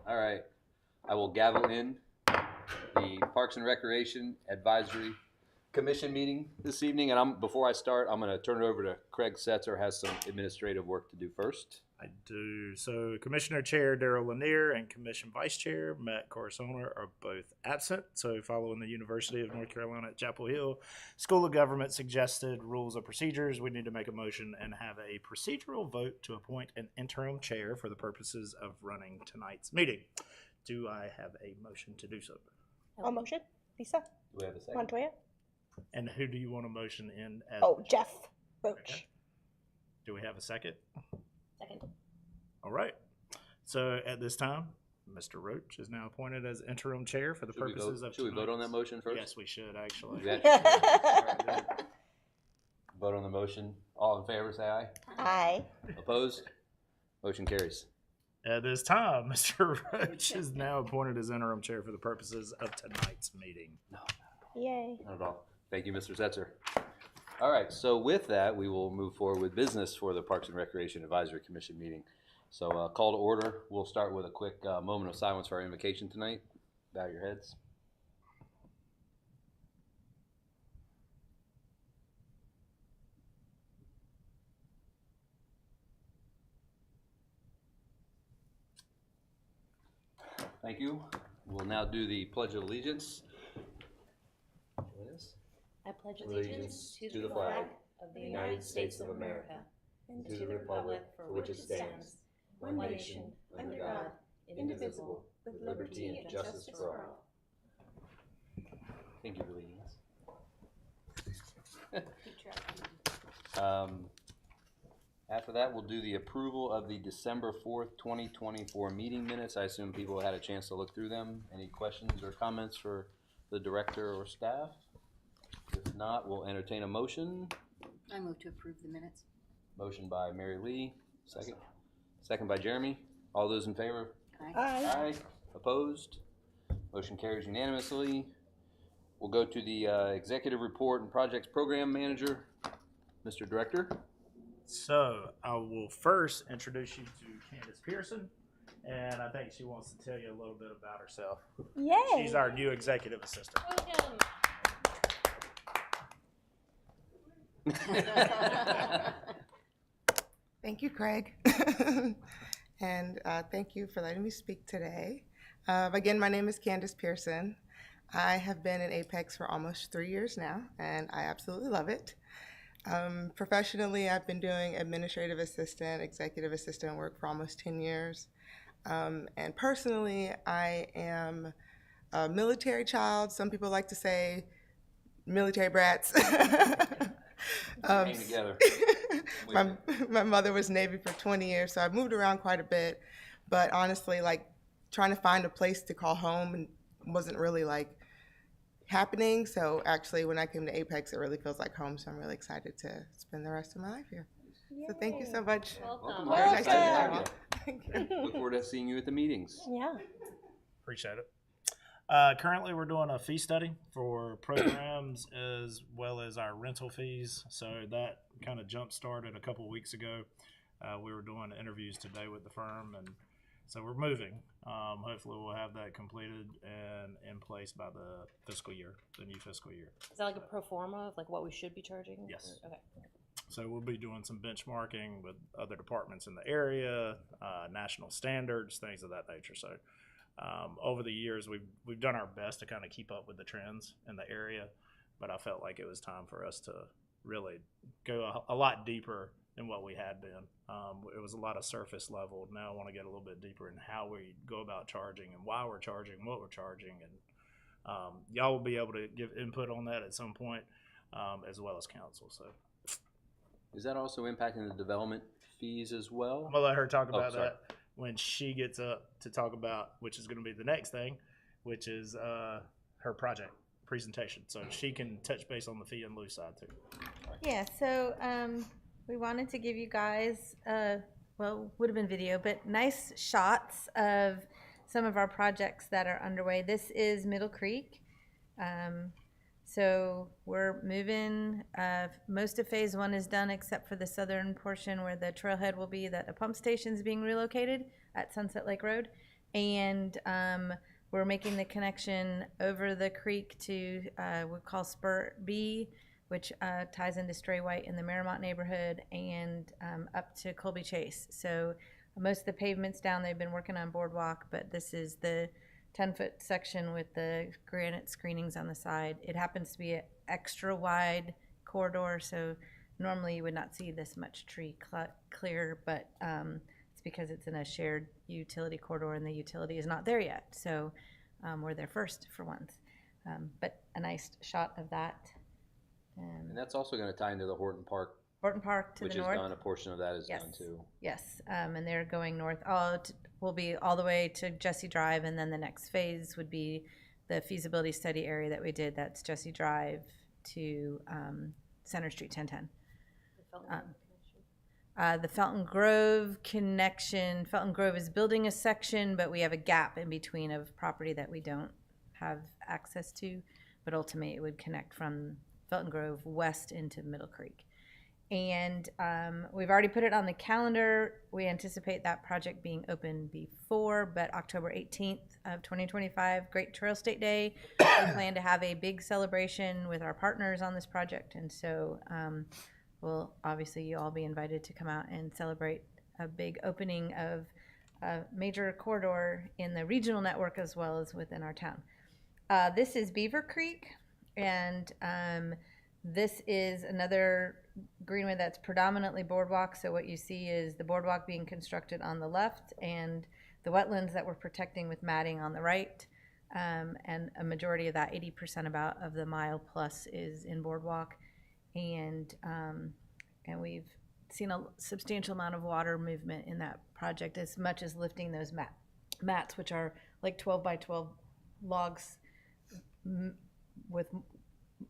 All right. I will gavel in the Parks and Recreation Advisory Commission meeting this evening. And before I start, I'm going to turn it over to Craig Setzer, has some administrative work to do first. I do. So Commissioner Chair Daryl Lanier and Commission Vice Chair Matt Corsona are both absent. So following the University of North Carolina at Chapel Hill School of Government suggested rules of procedures, we need to make a motion and have a procedural vote to appoint an interim chair for the purposes of running tonight's meeting. Do I have a motion to do so? I'll motion. Lisa. Do we have a second? Montoya. And who do you want a motion in as? Oh, Jeff Roach. Okay. Do we have a second? Second. All right. So at this time, Mr. Roach is now appointed as interim chair for the purposes of. Should we vote on that motion first? Yes, we should actually. Vote on the motion. All in favor, say aye. Aye. Opposed? Motion carries. At this time, Mr. Roach is now appointed as interim chair for the purposes of tonight's meeting. Yay. Not at all. Thank you, Mr. Setzer. All right, so with that, we will move forward with business for the Parks and Recreation Advisory Commission meeting. So call to order. We'll start with a quick moment of silence for our invocation tonight. Bow your heads. Thank you. We'll now do the Pledge of Allegiance. I pledge allegiance to the flag of the United States of America and to the republic for which it stands, one nation, under God, indivisible, with liberty and justice for all. Thank you for leading us. After that, we'll do the approval of the December 4th, 2024 meeting minutes. I assume people had a chance to look through them. Any questions or comments for the director or staff? If not, we'll entertain a motion. I move to approve the minutes. Motion by Mary Lee, second. Second by Jeremy. All those in favor? Aye. Aye. Aye. Opposed? Motion carries unanimously. We'll go to the executive report and projects program manager, Mr. Director. So I will first introduce you to Candace Pearson, and I think she wants to tell you a little bit about herself. Yay. She's our new executive assistant. Thank you, Craig. And thank you for letting me speak today. Again, my name is Candace Pearson. I have been in Apex for almost 3 years now, and I absolutely love it. Professionally, I've been doing administrative assistant, executive assistant work for almost 10 years. And personally, I am a military child. Some people like to say military brats. Hang together. My mother was Navy for 20 years, so I've moved around quite a bit. But honestly, like trying to find a place to call home wasn't really like happening. So actually, when I came to Apex, it really feels like home. So I'm really excited to spend the rest of my life here. Yay. So thank you so much. Welcome. Very nice to meet you Welcome. all. Thank you. Look forward to seeing you at the meetings. Yeah. Appreciate it. Currently, we're doing a fee study for programs as well as our rental fees. So that kind of jump started a couple weeks ago. We were doing interviews today with the firm, and so we're moving. Hopefully, we'll have that completed and in place by the fiscal year, the new fiscal year. Is that like a pro forma of like what we should be charging? Yes. Okay. So we'll be doing some benchmarking with other departments in the area, national standards, things of that nature. So over the years, we've done our best to kind of keep up with the trends in the area, but I felt like it was time for us to really go a lot deeper than what we had been. It was a lot of surface level. Now I want to get a little bit deeper in how we go about charging and why we're charging, what we're charging, and y'all will be able to give input on that at some point, as well as council. So Is that also impacting the development fees as well? I'm gonna let her talk about sorry. that when she gets up to talk about, which is going to be the next thing, which is her project presentation. So she can touch base on the fee and lieu side too. Yeah, so we wanted to give you guys, would have been video, but nice shots of some of our projects that are underway. This is Middle Creek. So we're moving, most of phase one is done except for the southern portion where the trailhead will be, that a pump station is being relocated at Sunset Lake Road. and we're making the connection over the creek to we call Spur B, which ties into Stray White in the Merrimont neighborhood, and up to Colby Chase. So most of the pavements down, they've been working on boardwalk, but this is the 10-foot section with the granite screenings on the side. It happens to be an extra wide corridor, so normally you would not see this much tree clear, but it's because it's in a shared utility corridor and the utility is not there yet. So we're there first for once. But a nice shot of that. And that's also gonna tie into the Horton Park, Horton Park to which the is north. done, a portion of that is Yes. done too. Yes, and they're going north. Will be all the way to Jesse Drive, and then the next phase would be the feasibility study area that we did. That's Jesse Drive to Center Street 1010. The Felton Grove connection. Felton Grove is building a section, but we have a gap in between of property that we don't have access to. But ultimately, it would connect from Felton Grove west into Middle Creek. And we've already put it on the calendar. We anticipate that project being open before, but October 18th of 2025, Great Trail State Day. We plan to have a big celebration with our partners on this project. And so we'll obviously you all be invited to come out and celebrate a big opening of a major corridor in the regional network as well as within our town. This is Beaver Creek, and this is another greenway that's predominantly boardwalk. So what you see is the boardwalk being constructed on the left and the wetlands that we're protecting with matting on the right. And a majority of that, 80% about of the mile plus, is in boardwalk. And we've seen a substantial amount of water movement in that project, as much as lifting those mats, which are like 12 by 12 logs with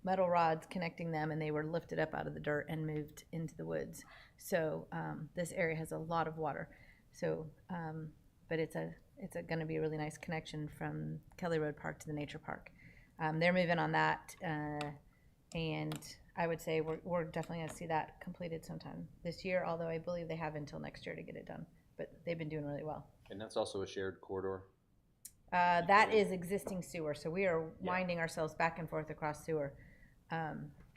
metal rods connecting them, and they were lifted up out of the dirt and moved into the woods. So this area has a lot of water. So, but it's going to be a really nice connection from Kelly Road Park to the nature park. They're moving on that, and I would say we're definitely going to see that completed sometime this year. Although I believe they have until next year to get it done. But they've been doing really well. And that's also a shared corridor. That is existing sewer, so we are winding ourselves back and forth across sewer,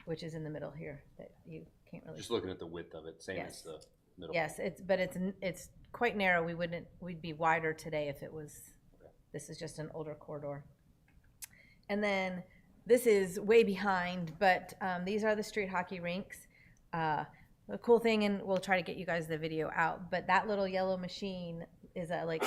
which is in the middle here that you can't really. Just looking at the width of it, same Yes. as the middle. Yes, it's quite narrow. We'd be wider today if it was. This is just an older corridor. And then this is way behind, but these are the street hockey rinks. The cool thing, and we'll try to get you guys the video out, but that little yellow machine is a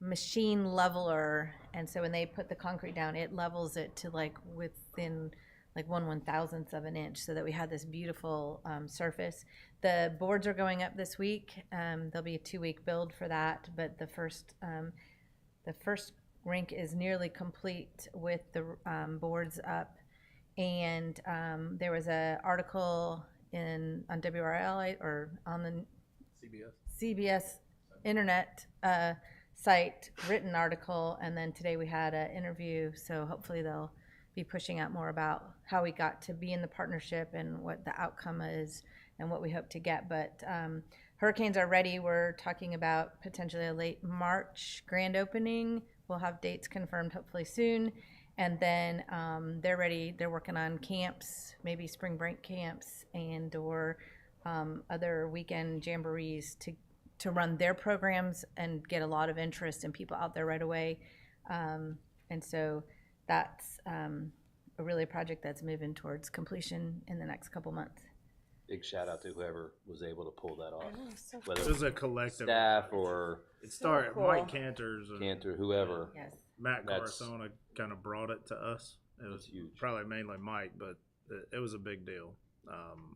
machine leveler, and so when they put the concrete down, it levels it to within 1/1000th of an inch, so that we had this beautiful surface. The boards are going up this week. There'll be a 2-week build for that, but the first rink is nearly complete with the boards up. And there was an article on WRL or on the CBS internet site, written article, and then today we had an interview, so hopefully they'll be pushing out more about how we got to be in the partnership and what the outcome is and what we hope to get. But hurricanes are ready. We're talking about potentially a late March grand opening. We'll have dates confirmed hopefully soon. And then they're ready. They're working on camps, maybe spring break camps or other weekend jamborees to run their programs and get a lot of interest and people out there right away. And so that's a really project that's moving towards completion in the next couple months. Big shout out to whoever was able to pull that off, whether This is a collective staff or It started cool. Mike Cantors and Cantor, whoever. Yes. Matt That's- Carsona kind of brought it to us. It was That's huge. probably mainly Mike, but it was a big deal.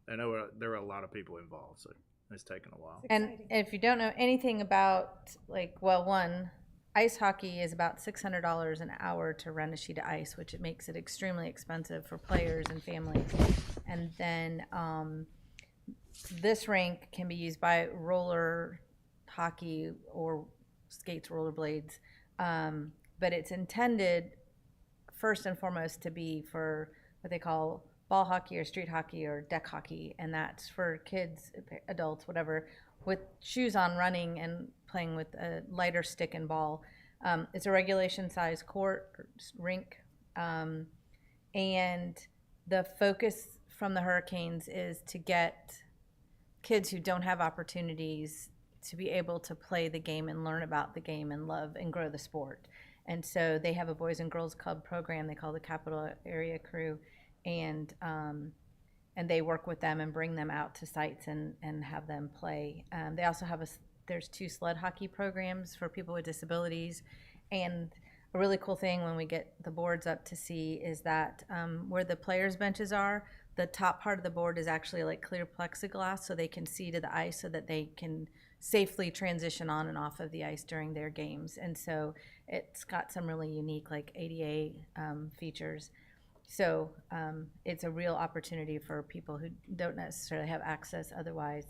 And there were a lot of people involved, so it's taken a while. And if you don't know anything about, ice hockey is about $600 an hour to run a sheet of ice, which it makes it extremely expensive for players and families. And then this rink can be used by roller hockey or skates, rollerblades, but it's intended first and foremost to be for what they call ball hockey or street hockey or deck hockey, and that's for kids, adults, whatever, with shoes on, running and playing with a lighter stick and ball. It's a regulation size court or rink. And the focus from the Hurricanes is to get kids who don't have opportunities to be able to play the game and learn about the game and love and grow the sport. And so they have a Boys and Girls Club program they call the Capital Area Crew, and they work with them and bring them out to sites and have them play. They also have there's 2 sled hockey programs for people with disabilities, and a really cool thing when we get the boards up to see is that where the players' benches are, the top part of the board is actually like clear plexiglass, so they can see to the ice, so that they can safely transition on and off of the ice during their games. And so it's got some really unique like ADA features. So it's a real opportunity for people who don't necessarily have access otherwise.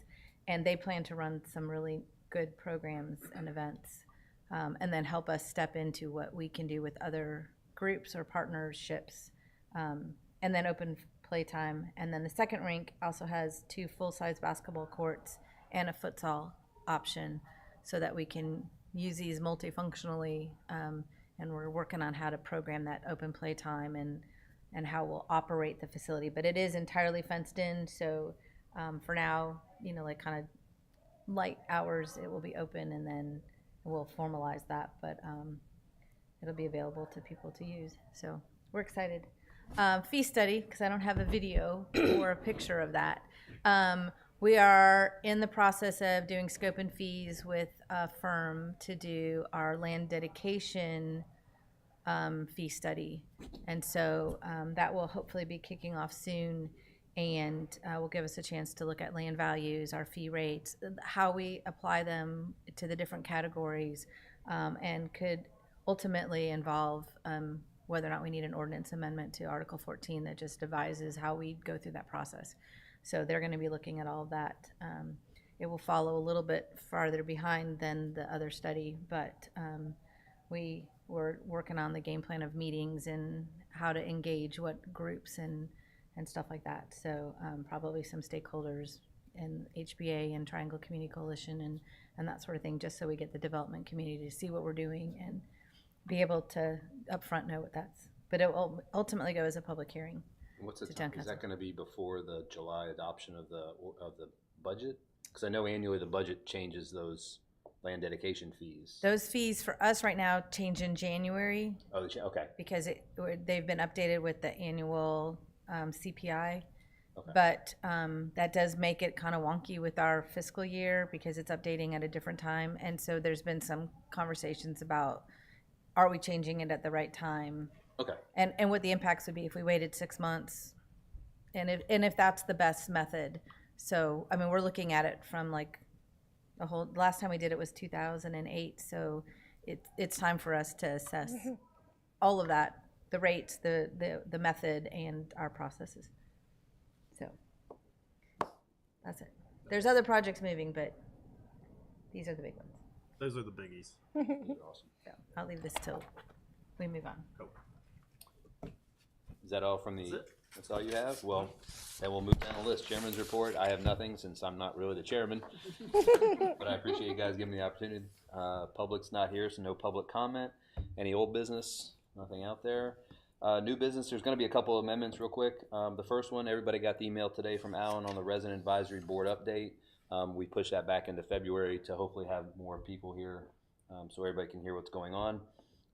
And they plan to run some really good programs and events, and then help us step into what we can do with other groups or partnerships, and then open playtime. And then the second rink also has 2 full-size basketball courts and a futsal option, so that we can use these multifunctionally, and we're working on how to program that open playtime and how we'll operate the facility. But it is entirely fenced in, so for now, like kind of light hours, it will be open, and then we'll formalize that, but it'll be available to people to use. So we're excited. Fee study, because I don't have a video or a picture of that. We are in the process of doing scope and fees with a firm to do our land dedication fee study. And so that will hopefully be kicking off soon, and will give us a chance to look at land values, our fee rates, how we apply them to the different categories, and could ultimately involve whether or not we need an ordinance amendment to Article 14 that just devises how we go through that process. So they're going to be looking at all of that. It will follow a little bit farther behind than the other study, but we were working on the game plan of meetings and how to engage what groups and stuff like that. So probably some stakeholders in HBA and Triangle Community Coalition and that sort of thing, just so we get the development community to see what we're doing and be able to upfront know what that's. But it will ultimately go as a public hearing. What's the to time? town Is that council. going to be before the July adoption of the budget? Because I know annually the budget changes those land dedication fees. Those fees for us right now change in January Oh, okay. because they've been updated with the annual CPI. Okay. But that does make it kind of wonky with our fiscal year because it's updating at a different time. And so there's been some conversations about, are we changing it at the right time? Okay. And what the impacts would be if we waited 6 months, and if that's the best method. So I mean, we're looking at it from like the last time we did it was 2008. So it's time for us to assess all of that, the rates, the method, and our processes. So that's it. There's other projects moving, but these are the big ones. Those are the biggies. Awesome. So I'll leave this till we move on. Cool. Is that all from the? That's it. That's all you have? Well, then we'll move down the list. Chairman's report. I have nothing since I'm not really the chairman, but I appreciate you guys giving me the opportunity. Public's not here, so no public comment. Any old business? Nothing out there. New business. There's going to be a couple of amendments real quick. The first one, everybody got the email today from Alan on the Resident Advisory Board update. We pushed that back into February to hopefully have more people here, so everybody can hear what's going on.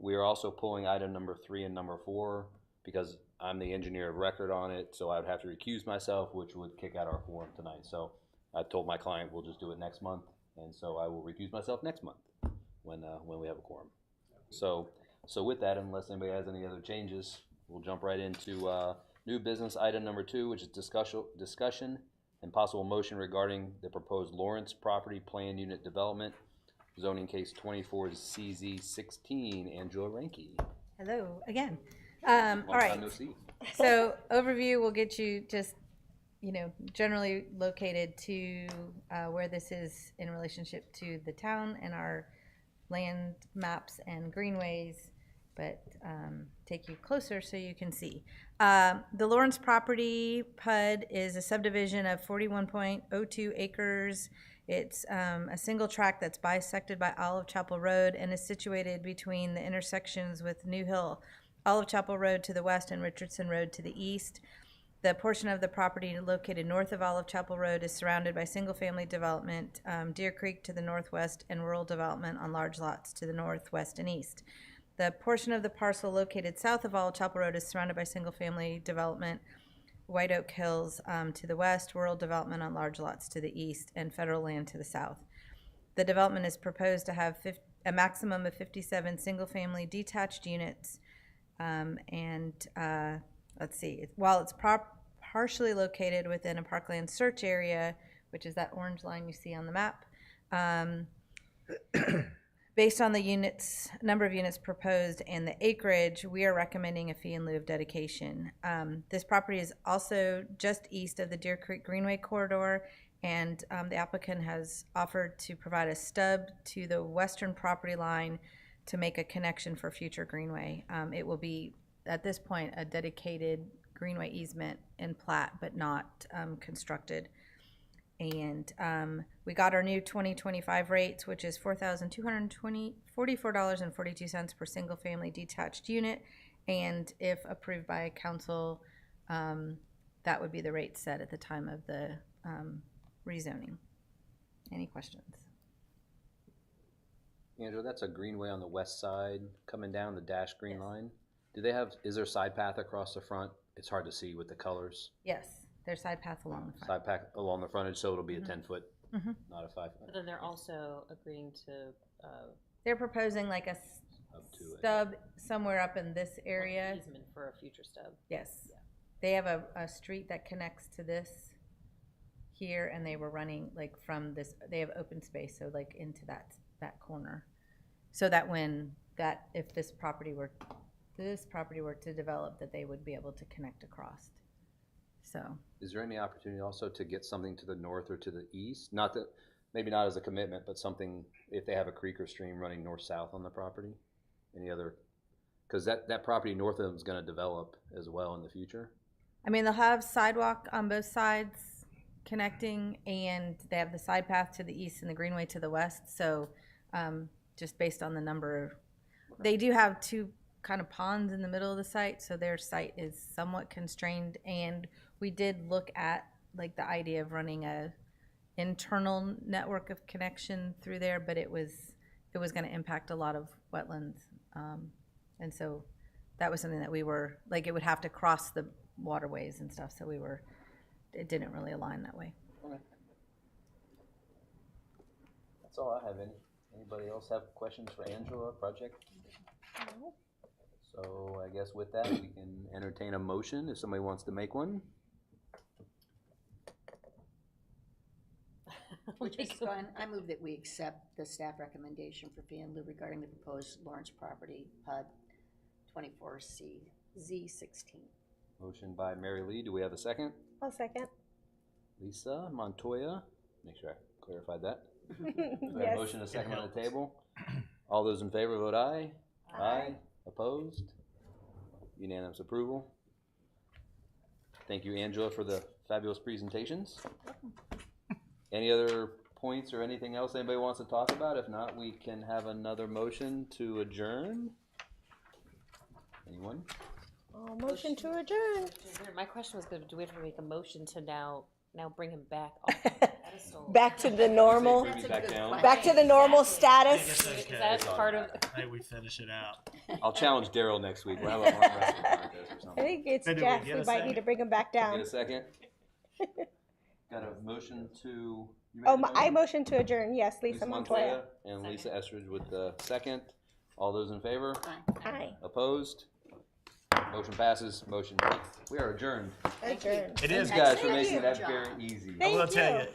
We are also pulling item number 3 and number 4 because I'm the engineer of record on it, so I would have to recuse myself, which would kick out our quorum tonight. So I told my client we'll just do it next month, and so I will recuse myself next month when we have a quorum. So with that, unless anybody has any other changes, we'll jump right into new business item number 2, which is discussion and possible motion regarding the proposed Lawrence Property Plan Unit Development, zoning case 24CZ16. Angela Ranke. Hello again. Long All right. time no see. So overview will get you just, generally located to where this is in relationship to the town and our land maps and greenways, but take you closer so you can see. The Lawrence property PUD is a subdivision of 41.02 acres. It's a single tract that's bisected by Olive Chapel Road and is situated between the intersections with New Hill, Olive Chapel Road to the west and Richardson Road to the east. The portion of the property located north of Olive Chapel Road is surrounded by single-family development, Deer Creek to the northwest, and rural development on large lots to the northwest and east. The portion of the parcel located south of Olive Chapel Road is surrounded by single-family development, White Oak Hills to the west, rural development on large lots to the east, and federal land to the south. The development is proposed to have a maximum of 57 single-family detached units, let's see, while it's partially located within a parkland search area, which is that orange line you see on the map, based on the number of units proposed and the acreage, we are recommending a fee in lieu of dedication. This property is also just east of the Deer Creek Greenway corridor, and the applicant has offered to provide a stub to the western property line to make a connection for future greenway. It will be, at this point, a dedicated greenway easement in plat, but not constructed. And we got our new 2025 rates, which is $4,244.42 per single-family detached unit. And if approved by council, that would be the rate set at the time of the rezoning. Any questions? Angela, that's a greenway on the west side coming down the dash green line. Do they have, is there a side path across the front? It's hard to see with the colors. Yes, there's side path along the front. Side path along the frontage, so it'll be a 10-foot, Mhm. not a 5 But foot. then they're also agreeing to, They're proposing like a Up to it. stub somewhere up in this area. easement for a future stub. Yes. They have a street that connects to this here, and they were running like from this, they have open space, so like into that corner. So that if this property were to develop, that they would be able to connect across. So, Is there any opportunity also to get something to the north or to the east? Not that, maybe not as a commitment, but something, if they have a creek or stream running north-south on the property? Any other, because that property north of them is gonna develop as well in the future? I mean, they'll have sidewalk on both sides connecting, and they have the side path to the east and the greenway to the west. So, just based on the number, they do have two kind of ponds in the middle of the site, so their site is somewhat constrained. And we did look at like the idea of running a internal network of connection through there, but it was going to impact a lot of wetlands, and so that was something that we were like, it would have to cross the waterways and stuff, so it didn't really align that way. Okay. That's all I have. Anybody else have questions for Angela, project? No. So I guess with that, we can entertain a motion if somebody wants to make one. Which is fine. I move that we accept the staff recommendation for fee in lieu regarding the proposed Lawrence property, PUD 24C-Z16. Motion by Mary Lee. Do we have a second? I'll second. Lisa Montoya. Make sure I clarified that. We have a Yes. motion, a second on the table. All those in favor vote aye. Aye. Opposed? Unanimous approval. Thank you, Angela, for the fabulous presentations. Any other points or anything else anybody wants to talk about? If not, we can have another motion to adjourn. Anyone? Motion to adjourn. My question was, do we have to make a motion to now bring him back off the pedestal? Back to the normal, Bring me back down. back to the normal status. Is that part of? Hey, we finish it out. I'll challenge Daryl next week. We'll have a arm wrestling contest or I something. think it's Hey, do we Jeff. get We a might second? need to bring him back Get down. a second? Got a motion to? You made Oh, the I motion? motion to adjourn. Yes, Lisa Montoya. And Lisa Estridge with the second. All those in favor? Aye. Opposed? Motion passes. We are adjourned. Adjourn. It You is, guys Thank for making you, that John. very easy. Thank I will tell you. you,